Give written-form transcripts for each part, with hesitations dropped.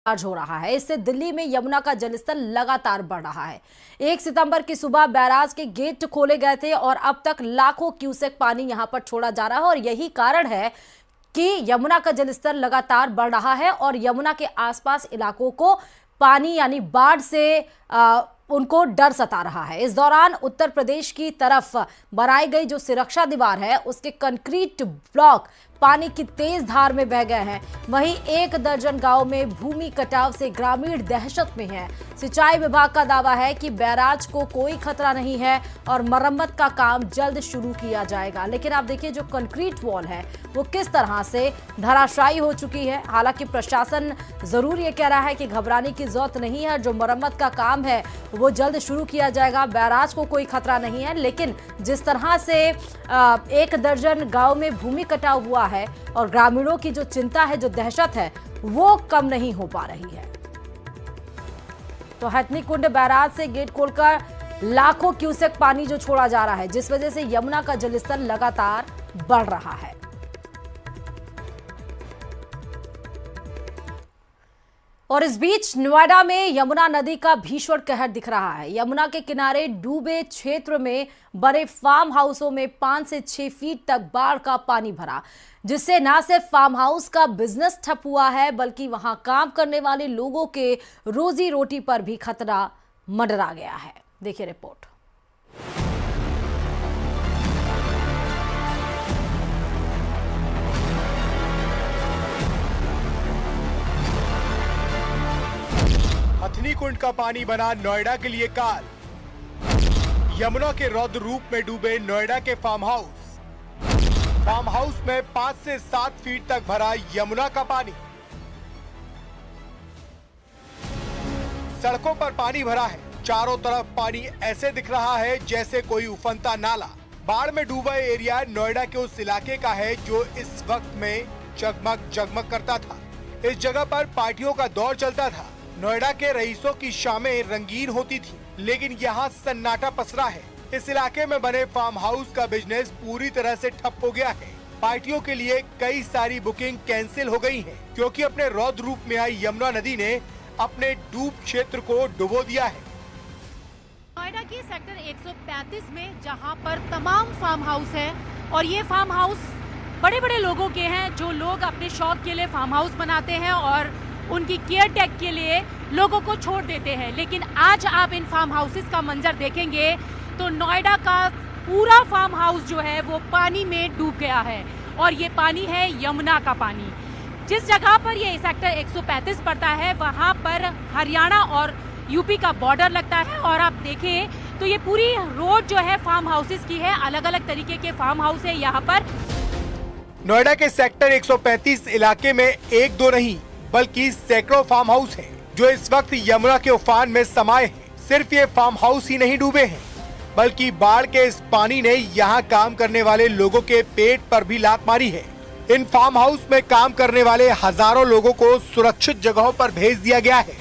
Charge हो रहा है। इससे दिल्ली में यमुना का जलस्तर लगातार बढ़ रहा है। 1 सितंबर की सुबह बैराज के गेट खोले गए थे और अब तक लाखों क्यूसेक पानी यहां पर छोड़ा जा रहा है और यही कारण है कि यमुना का जलस्तर लगातार बढ़ रहा है और यमुना के आसपास इलाकों को पानी यानी बाढ़ से उनको डर सता रहा है। इस दौरान उत्तर प्रदेश की तरफ बनाई गई जो सुरक्षा दीवार है उसके कंक्रीट ब्लॉक पानी की तेज धार में बह गए हैं। वहीं 1 दर्जन गांव में भूमि कटाव से ग्रामीण दहशत में हैं। सिंचाई विभाग का दावा है कि बैराज को कोई खतरा नहीं है और मरम्मत का काम जल्द शुरू किया जाएगा। लेकिन आप देखिए जो कंक्रीट वॉल है वो किस तरह से धराशायी हो चुकी है। हालांकि प्रशासन जरूर ये कह रहा है कि घबराने की जरूरत नहीं है, जो मरम्मत का काम है वो जल्द शुरू किया जाएगा। बैराज को कोई खतरा नहीं है, लेकिन जिस तरह से 1 दर्जन गांव में भूमि कटाव हुआ है और ग्रामीणों की जो चिंता है, जो दहशत है, वो कम नहीं हो पा रही है। तो हथनीकुंड बैराज से गेट खोलकर लाखों क्यूसेक पानी जो छोड़ा जा रहा है, जिस वजह से यमुना का जलस्तर लगातार बढ़ रहा है। और इस बीच नोएडा में यमुना नदी का भीषण कहर दिख रहा है। यमुना के किनारे डूबे क्षेत्र में बने फार्म हाउसों में 5 से 6 फीट तक बाढ़ का पानी भरा, जिससे न सिर्फ फार्म हाउस का बिजनेस ठप हुआ है बल्कि वहां काम करने वाले लोगों के रोजी रोटी पर भी खतरा मंडरा गया है। देखिए रिपोर्ट। हथनीकुंड का पानी बना नोएडा के लिए काल। यमुना के रौद्र रूप में डूबे नोएडा के फार्म हाउस में 5 से 7 फीट तक भरा यमुना का पानी। सड़कों पर पानी भरा है, चारों तरफ पानी ऐसे दिख रहा है जैसे कोई उफनता नाला। बाढ़ में डूबा एरिया नोएडा के उस इलाके का है जो इस वक्त में जगमग करता था। इस जगह पर पार्टियों का दौर चलता था। नोएडा के रईसों की शामें रंगीन होती थी, लेकिन यहाँ सन्नाटा पसरा है। इस इलाके में बने फार्म हाउस का बिजनेस पूरी तरह से ठप हो गया है। पार्टियों के लिए कई सारी बुकिंग कैंसिल हो गई हैं, क्योंकि अपने रौद्र रूप में आई यमुना नदी ने अपने डूब क्षेत्र को डुबो दिया है। नोएडा की सेक्टर 135 में जहां पर तमाम फार्म हाउस है और ये फार्म हाउस बड़े बड़े लोगों के हैं, जो लोग अपने शौक के लिए फार्म हाउस बनाते हैं और उनकी केयर टेक के लिए लोगों को छोड़ देते हैं। लेकिन आज आप इन फार्म हाउसेस का मंजर देखेंगे तो नोएडा का पूरा फार्म हाउस जो है वो पानी में डूब गया है और ये पानी है यमुना का पानी। जिस जगह पर ये सेक्टर 135 पड़ता है वहाँ पर हरियाणा और यूपी का बॉर्डर लगता है और आप देखें तो ये पूरी रोड जो है फार्म हाउसेस की है। अलग अलग तरीके के फार्म हाउस है यहाँ पर। नोएडा के सेक्टर 135 इलाके में 1-2 नहीं बल्कि सैकड़ों फार्म हाउस हैं, जो इस वक्त यमुना के उफान में समाये हैं। सिर्फ ये फार्म हाउस ही नहीं डूबे हैं, बल्कि बाढ़ के इस पानी ने यहाँ काम करने वाले लोगों के पेट पर भी लात मारी है। इन फार्म हाउस में काम करने वाले हजारों लोगों को सुरक्षित जगहों पर भेज दिया गया है।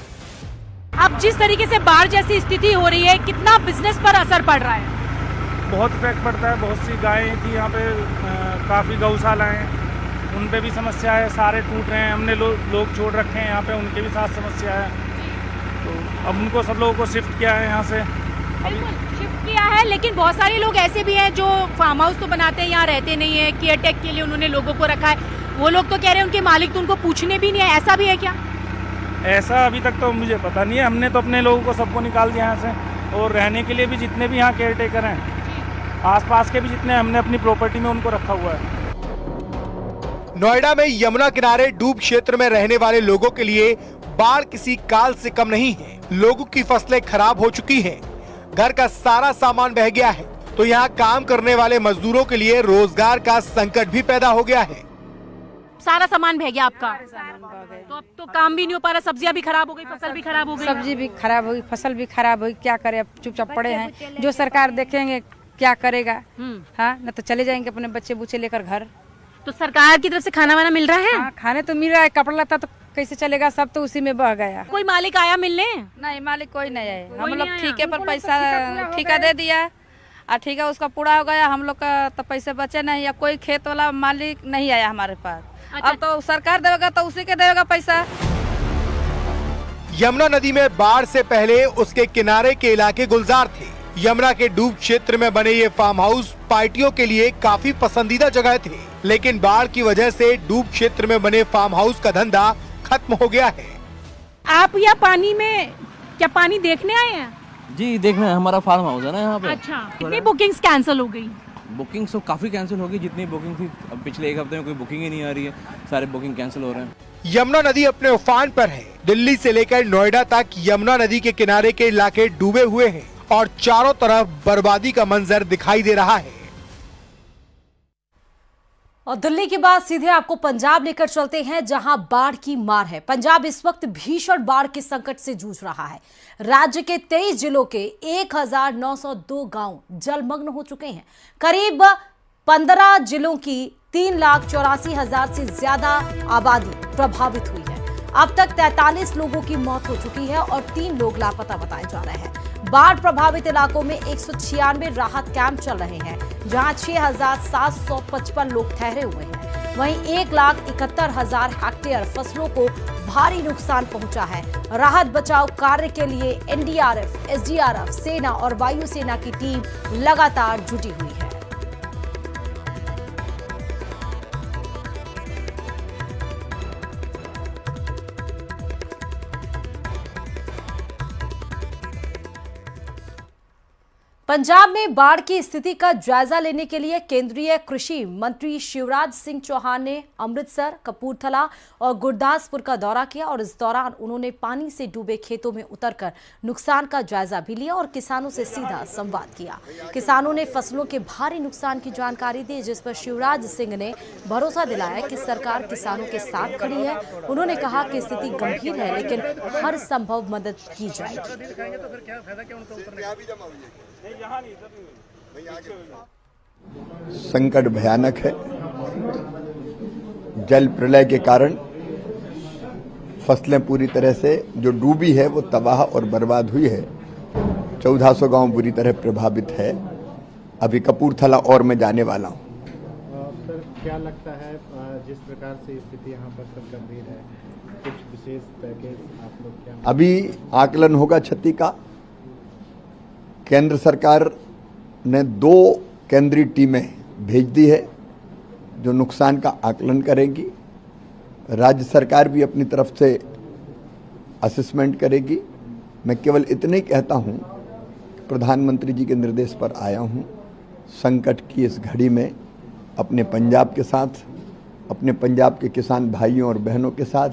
अब जिस तरीके से बाढ़ जैसी स्थिति हो रही है, कितना बिजनेस पर असर पड़ रहा है? बहुत इफेक्ट पड़ता है। बहुत सी गायें थी यहाँ पे, काफी गौशाला हैं, उन पे भी समस्या है। सारे टूट रहे हैं, हमने लोग छोड़ रखे हैं यहाँ पे, उनके भी साथ समस्या है। तो अब उनको सब लोगों को शिफ्ट किया है यहाँ से। बिल्कुल शिफ्ट किया है, लेकिन बहुत सारे लोग ऐसे भी हैं जो फार्म हाउस तो बनाते हैं, यहाँ रहते नहीं है। केयर टेक के लिए उन्होंने लोगों को रखा है। वो लोग तो कह रहे हैं उनके मालिक तो उनको पूछने भी नहीं है। ऐसा भी है क्या? ऐसा अभी तक तो मुझे पता नहीं है। हमने तो अपने लोगों को सबको निकाल दिया यहाँ से, और रहने के लिए भी जितने भी यहाँ केयर टेकर हैं, आसपास के भी जितने, हमने अपनी प्रॉपर्टी में उनको रखा हुआ है। नोएडा में यमुना किनारे डूब क्षेत्र में रहने वाले लोगों के लिए बाढ़ किसी काल से कम नहीं है। लोगों की फसलें खराब हो चुकी हैं, घर का सारा सामान बह गया है, तो यहाँ काम करने वाले मजदूरों के लिए रोजगार का संकट भी पैदा हो गया है। सारा सामान बह गया आपका? तो अब तो काम भी नहीं हो पा रहा, सब्जियां भी खराब हो गई, फसल भी खराब हो गई। सब्जी भी खराब हो गई, फसल भी खराब हो गई। क्या करे, अब चुपचाप पड़े हैं। जो सरकार देखेंगे क्या करेगा। हाँ, न तो चले जाएंगे अपने बच्चे बुच्चे लेकर घर। तो सरकार की तरफ से खाना वाना मिल रहा है? हाँ, खाने तो मिल रहा है, कपड़ा लता तो कैसे चलेगा, सब तो उसी में बह गया। कोई मालिक आया मिलने? नहीं, मालिक कोई नहीं आया। हम लोग ठेके पर पैसा ठेका दे दिया और ठेका उसका पूरा हो गया। हम लोग का तो पैसे बचे नहीं, या कोई खेत वाला मालिक नहीं आया हमारे पास। अब तो सरकार देगा तो उसी के देगा पैसा। यमुना नदी में बाढ़ से पहले उसके किनारे के इलाके गुलजार थे। यमुना के डूब क्षेत्र में बने ये फार्म हाउस पार्टियों के लिए काफी पसंदीदा जगह थे, लेकिन बाढ़ की वजह से डूब क्षेत्र में बने फार्म हाउस का धंधा खत्म हो गया है। आप यहाँ पानी में क्या पानी देखने आए हैं? जी देखना है, हमारा फार्म हाउस है ना यहाँ पे। अच्छा, कितनी बुकिंग्स कैंसिल हो गई? बुकिंग तो काफ़ी कैंसिल हो गई, जितनी बुकिंग थी। अब पिछले एक हफ्ते में कोई बुकिंग ही नहीं आ रही है, सारे बुकिंग कैंसिल हो रहे हैं। यमुना नदी अपने उफान पर है। दिल्ली से लेकर नोएडा तक यमुना नदी के किनारे के इलाके डूबे हुए हैं और चारों तरफ बर्बादी का मंजर दिखाई दे रहा है। और दिल्ली के बाद सीधे आपको पंजाब लेकर चलते हैं, जहां बाढ़ की मार है। पंजाब इस वक्त भीषण बाढ़ के संकट से जूझ रहा है। राज्य के 23 जिलों के 1902 गांव जलमग्न हो चुके हैं। करीब 15 जिलों की 3,84,000 से ज्यादा आबादी प्रभावित हुई है। अब तक 43 लोगों की मौत हो चुकी है और 3 लोग लापता बताए जा रहे हैं। बाढ़ प्रभावित इलाकों में 196 राहत कैंप चल रहे हैं, जहां 6,755 लोग ठहरे हुए हैं। वहीं 1,71,000 हेक्टेयर फसलों को भारी नुकसान पहुंचा है। राहत बचाव कार्य के लिए एनडीआरएफ, एसडीआरएफ, सेना और वायुसेना की टीम लगातार जुटी हुई है। पंजाब में बाढ़ की स्थिति का जायजा लेने के लिए केंद्रीय कृषि मंत्री शिवराज सिंह चौहान ने अमृतसर, कपूरथला और गुरदासपुर का दौरा किया और इस दौरान उन्होंने पानी से डूबे खेतों में उतरकर नुकसान का जायजा भी लिया और किसानों से सीधा संवाद किया। किसानों ने फसलों के भारी नुकसान की जानकारी दी, जिस पर शिवराज सिंह ने भरोसा दिलाया कि सरकार किसानों के साथ खड़ी है। उन्होंने कहा कि स्थिति गंभीर है, लेकिन हर संभव मदद की जाएगी। संकट भयानक है। जल प्रलय के कारण फसलें पूरी तरह से जो डूबी है वो तबाह और बर्बाद हुई है। 1400 गांव बुरी तरह प्रभावित है। अभी कपूरथला और मैं जाने वाला हूं। सर, क्या लगता है जिस प्रकार से स्थिति यहाँ पर सब गंभीर है, कुछ विशेष पैकेज आप लोग क्या? अभी आकलन होगा क्षति का। केंद्र सरकार ने 2 केंद्रीय टीमें भेज दी है जो नुकसान का आकलन करेगी। राज्य सरकार भी अपनी तरफ से असेसमेंट करेगी। मैं केवल इतने ही कहता हूं, प्रधानमंत्री जी के निर्देश पर आया हूं। संकट की इस घड़ी में अपने पंजाब के साथ, अपने पंजाब के किसान भाइयों और बहनों के साथ,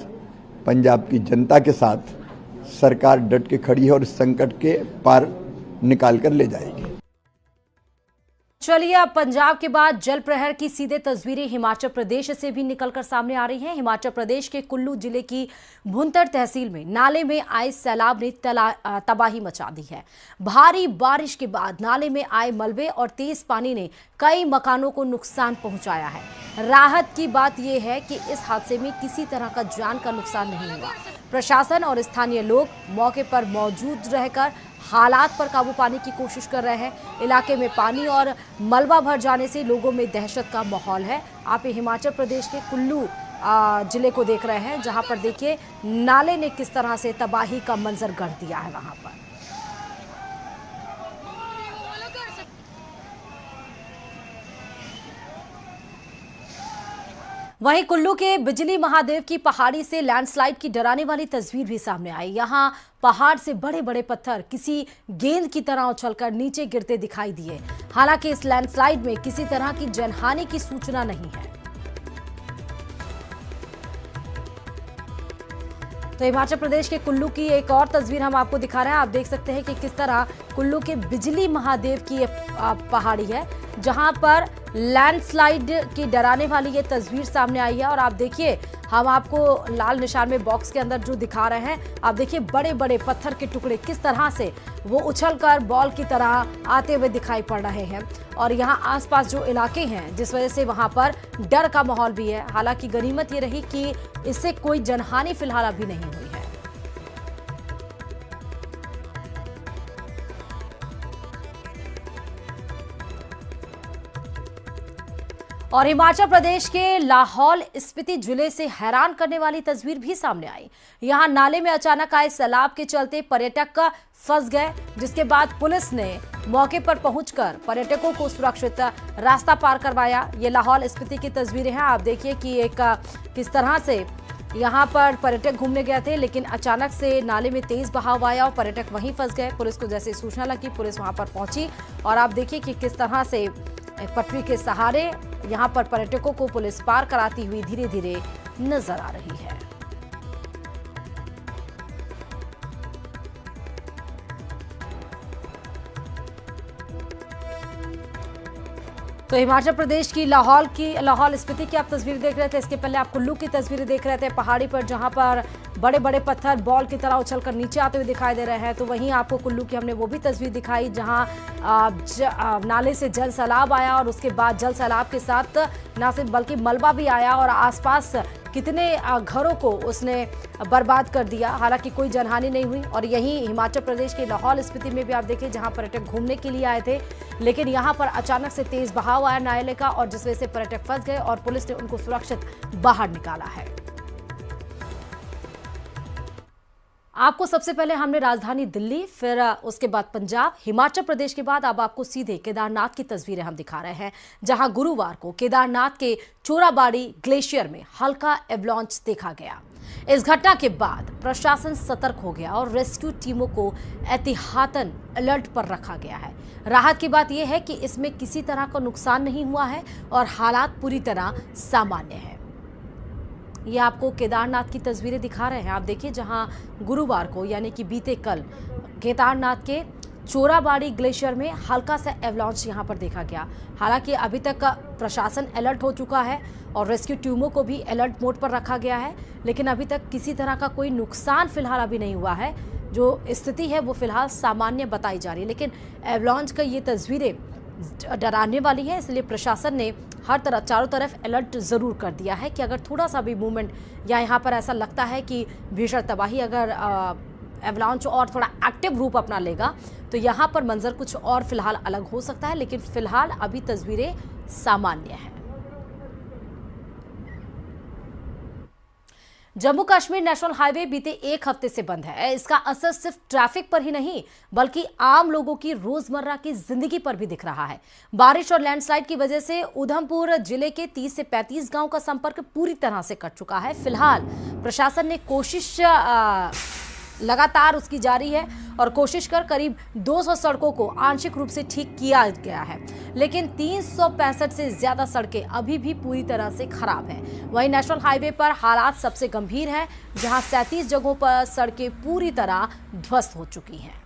पंजाब की जनता के साथ सरकार डट के खड़ी है और इस संकट के पार निकाल कर ले जाएगी। चलिए, अब पंजाब के बाद जल प्रहर की सीधे तस्वीरें हिमाचल प्रदेश से भी निकलकर सामने आ रही हैं। हिमाचल प्रदेश के कुल्लू जिले की भुंतर तहसील में नाले में आए सैलाब ने तबाही मचा दी है। भारी बारिश के बाद नाले में आए मलबे और तेज पानी ने कई मकानों को नुकसान पहुंचाया है। राहत की बात यह है कि इस हादसे में किसी तरह का जान का नुकसान नहीं हुआ। प्रशासन और स्थानीय लोग मौके पर मौजूद रहकर हालात पर काबू पाने की कोशिश कर रहे हैं। इलाके में पानी और मलबा भर जाने से लोगों में दहशत का माहौल है। आप हिमाचल प्रदेश के कुल्लू जिले को देख रहे हैं, जहां पर देखिए नाले ने किस तरह से तबाही का मंजर गढ़ दिया है। वहां पर वहीं कुल्लू के बिजली महादेव की पहाड़ी से लैंडस्लाइड की डराने वाली तस्वीर भी सामने आई। यहां पहाड़ से बड़े बड़े पत्थर किसी गेंद की तरह उछलकर नीचे गिरते दिखाई दिए। हालांकि इस लैंडस्लाइड में किसी तरह की जनहानि की सूचना नहीं है। तो हिमाचल प्रदेश के कुल्लू की एक और तस्वीर हम आपको दिखा रहे हैं। आप देख सकते हैं कि किस तरह कुल्लू के बिजली महादेव की पहाड़ी है, जहां पर लैंडस्लाइड की डराने वाली ये तस्वीर सामने आई है। और आप देखिए, हम आपको लाल निशान में बॉक्स के अंदर जो दिखा रहे हैं, आप देखिए बड़े बड़े पत्थर के टुकड़े किस तरह से वो उछलकर बॉल की तरह आते हुए दिखाई पड़ रहे हैं। और यहाँ आसपास जो इलाके हैं, जिस वजह से वहाँ पर डर का माहौल भी है। हालांकि गनीमत ये रही कि इससे कोई जनहानि फिलहाल अभी नहीं हुई है। और हिमाचल प्रदेश के लाहौल स्पीति जिले से हैरान करने वाली तस्वीर भी सामने आई। यहां नाले में अचानक आए सैलाब के चलते पर्यटक फंस गए, जिसके बाद पुलिस ने मौके पर पहुंचकर पर्यटकों को सुरक्षित रास्ता पार करवाया। ये लाहौल स्पीति की तस्वीरें हैं। आप देखिए कि एक किस तरह से यहां पर पर्यटक घूमने गए थे, लेकिन अचानक से नाले में तेज बहाव आया और पर्यटक वहीं फंस गए। पुलिस को जैसे सूचना लगी, पुलिस वहां पर पहुंची और आप देखिए कि किस तरह से पटरी के सहारे यहां पर पर्यटकों को पुलिस पार कराती हुई धीरे धीरे नजर आ रही है। तो हिमाचल प्रदेश की लाहौल स्पीति की आप तस्वीर देख रहे थे। इसके पहले आप कुल्लू की तस्वीरें देख रहे थे, पहाड़ी पर जहां पर बड़े बड़े पत्थर बॉल की तरह उछलकर नीचे आते हुए दिखाई दे रहे हैं। तो वहीं आपको कुल्लू की हमने वो भी तस्वीर दिखाई जहां नाले से जल सैलाब आया और उसके बाद जल सैलाब के साथ न सिर्फ बल्कि मलबा भी आया और आसपास कितने घरों को उसने बर्बाद कर दिया। हालांकि कोई जनहानि नहीं हुई। और यहीं हिमाचल प्रदेश के लाहौल स्पीति में भी आप देखिए जहां पर्यटक घूमने के लिए आए थे, लेकिन यहां पर अचानक से तेज बहाव आया नाले का और जिस वजह से पर्यटक फंस गए और पुलिस ने उनको सुरक्षित बाहर निकाला है। आपको सबसे पहले हमने राजधानी दिल्ली, फिर उसके बाद पंजाब, हिमाचल प्रदेश के बाद अब आपको सीधे केदारनाथ की तस्वीरें हम दिखा रहे हैं, जहां गुरुवार को केदारनाथ के चोराबाड़ी ग्लेशियर में हल्का एवलांच देखा गया। इस घटना के बाद प्रशासन सतर्क हो गया और रेस्क्यू टीमों को एहतियातन अलर्ट पर रखा गया है। राहत की बात यह है कि इसमें किसी तरह का नुकसान नहीं हुआ है और हालात पूरी तरह सामान्य है। ये आपको केदारनाथ की तस्वीरें दिखा रहे हैं। आप देखिए जहां गुरुवार को यानी कि बीते कल केदारनाथ के चोराबाड़ी ग्लेशियर में हल्का सा एवलांच यहां पर देखा गया। हालांकि अभी तक प्रशासन अलर्ट हो चुका है और रेस्क्यू टीमों को भी अलर्ट मोड पर रखा गया है, लेकिन अभी तक किसी तरह का कोई नुकसान फिलहाल अभी नहीं हुआ है। जो स्थिति है वो फिलहाल सामान्य बताई जा रही है, लेकिन एवलांच का ये तस्वीरें डराने वाली है, इसलिए प्रशासन ने हर तरफ चारों तरफ अलर्ट जरूर कर दिया है कि अगर थोड़ा सा भी मूवमेंट या यहाँ पर ऐसा लगता है कि भीषण तबाही अगर एवलांच और थोड़ा एक्टिव रूप अपना लेगा तो यहाँ पर मंजर कुछ और फिलहाल अलग हो सकता है, लेकिन फिलहाल अभी तस्वीरें सामान्य हैं। जम्मू कश्मीर नेशनल हाईवे बीते एक हफ्ते से बंद है। इसका असर सिर्फ ट्रैफिक पर ही नहीं बल्कि आम लोगों की रोजमर्रा की जिंदगी पर भी दिख रहा है। बारिश और लैंडस्लाइड की वजह से उधमपुर जिले के 30 से 35 गांव का संपर्क पूरी तरह से कट चुका है। फिलहाल प्रशासन ने कोशिश लगातार उसकी जारी है और कोशिश कर करीब 200 सड़कों को आंशिक रूप से ठीक किया गया है, लेकिन 365 से ज्यादा सड़कें अभी भी पूरी तरह से खराब हैं। वहीं नेशनल हाईवे पर हालात सबसे गंभीर हैं, जहां 37 जगहों पर सड़कें पूरी तरह ध्वस्त हो चुकी हैं।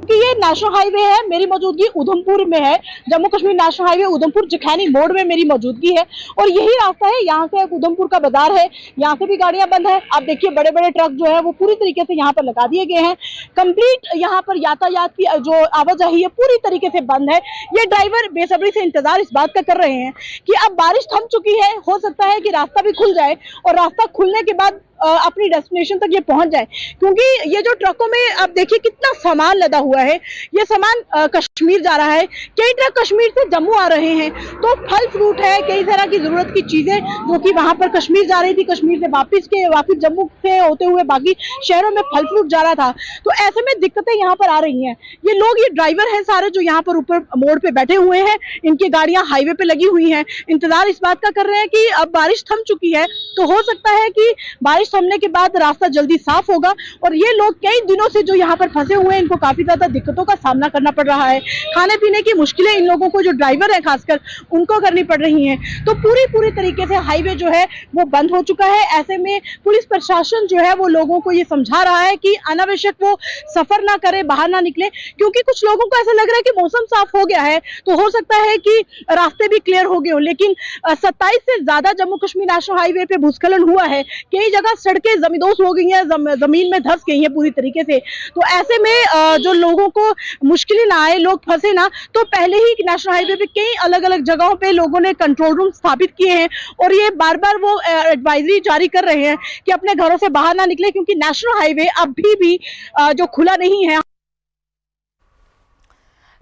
कि ये नेशनल हाईवे है, मेरी मौजूदगी उधमपुर में है। जम्मू कश्मीर नेशनल हाईवे उधमपुर जखैनी मोड़ में मेरी मौजूदगी है और यही रास्ता है। यहाँ से उधमपुर का बाजार है, यहाँ से भी गाड़ियां बंद है। आप देखिए बड़े बड़े ट्रक जो है वो पूरी तरीके से यहाँ पर लगा दिए गए हैं। कंप्लीट यहाँ पर यातायात की जो आवाजाही है पूरी तरीके से बंद है। ये ड्राइवर बेसब्री से इंतजार इस बात का कर रहे हैं कि अब बारिश थम चुकी है, हो सकता है कि रास्ता भी खुल जाए और रास्ता खुलने के बाद अपनी डेस्टिनेशन तक ये पहुंच जाए, क्योंकि ये जो ट्रकों में आप देखिए कितना सामान लदा हुआ है। ये सामान कश्मीर जा रहा है, कई ट्रक कश्मीर से जम्मू आ रहे हैं, तो फल फ्रूट है, कई तरह की जरूरत की चीजें जो कि वहां पर कश्मीर जा रही थी, कश्मीर से वापिस जम्मू से होते हुए बाकी शहरों में फल फ्रूट जा रहा था। तो ऐसे में दिक्कतें यहाँ पर आ रही हैं। ये लोग, ये ड्राइवर हैं सारे जो यहाँ पर ऊपर मोड़ पे बैठे हुए हैं, इनकी गाड़ियां हाईवे पे लगी हुई हैं, इंतजार इस बात का कर रहे हैं कि अब बारिश थम चुकी है तो हो सकता है कि बारिश थमने के बाद रास्ता जल्दी साफ होगा। और ये लोग कई दिनों से जो यहाँ पर फंसे हुए हैं, इनको काफी ज्यादा दिक्कतों का सामना करना पड़ रहा है। खाने पीने की मुश्किलें इन लोगों को, जो ड्राइवर है खासकर, उनको करनी पड़ रही हैं। तो पूरी तरीके से हाईवे जो है वो बंद हो चुका है। ऐसे में पुलिस प्रशासन जो है वो लोगों को ये समझा रहा है कि अनावश्यक वो सफर ना करे, बाहर ना निकले, क्योंकि कुछ लोगों को ऐसा लग रहा है कि मौसम साफ हो गया है तो हो सकता है कि रास्ते भी क्लियर हो गए हो। लेकिन 27 से ज्यादा जम्मू कश्मीर नेशनल हाईवे पे भूस्खलन हुआ है, कई जगह सड़कें जमींदोज हो गई हैं, जमीन में धंस गई हैं पूरी तरीके से। तो ऐसे में जो लोगों को मुश्किलें ना आए, लोग फंसे ना, तो पहले ही नेशनल हाईवे पे कई अलग अलग जगहों पे लोगों ने कंट्रोल रूम स्थापित किए हैं और ये बार बार वो एडवाइजरी जारी कर रहे हैं कि अपने घरों से बाहर ना निकले, क्योंकि नेशनल हाईवे अभी भी जो खुला नहीं है।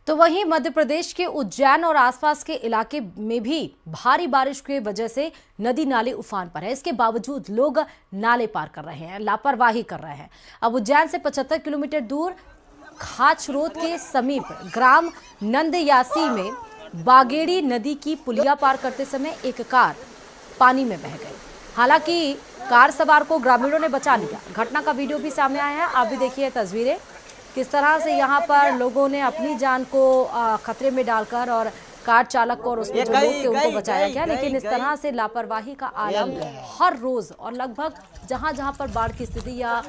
तो वहीं मध्य प्रदेश के उज्जैन और आसपास के इलाके में भी भारी बारिश की वजह से नदी नाले उफान पर है। इसके बावजूद लोग नाले पार कर रहे हैं, लापरवाही कर रहे हैं। अब उज्जैन से 75 किलोमीटर दूर खाचरोद के समीप ग्राम नंदयासी में बागेड़ी नदी की पुलिया पार करते समय एक कार पानी में बह गई। हालांकि कार सवार को ग्रामीणों ने बचा लिया। घटना का वीडियो भी सामने आया है, आप भी देखिए तस्वीरें, किस तरह से यहाँ पर लोगों ने अपनी जान को खतरे में डालकर और कार चालक को और उसमें जो लोग थे उनको बचाया गया। लेकिन इस तरह से लापरवाही का आलम हर रोज और लगभग जहाँ पर बाढ़ की स्थिति या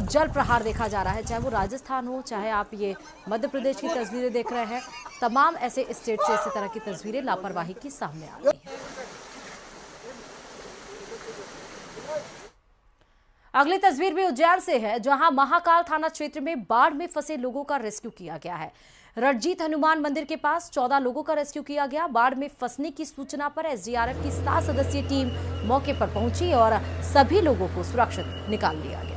जल प्रहार देखा जा रहा है, चाहे वो राजस्थान हो, चाहे आप ये मध्य प्रदेश की तस्वीरें देख रहे हैं, तमाम ऐसे स्टेट से इसी तरह की तस्वीरें लापरवाही की सामने आ रही है। अगली तस्वीर भी उज्जैन से है, जहां महाकाल थाना क्षेत्र में बाढ़ में फंसे लोगों का रेस्क्यू किया गया है। रणजीत हनुमान मंदिर के पास 14 लोगों का रेस्क्यू किया गया। बाढ़ में फंसने की सूचना पर एसडीआरएफ की 7 सदस्यीय टीम मौके पर पहुंची और सभी लोगों को सुरक्षित निकाल लिया गया।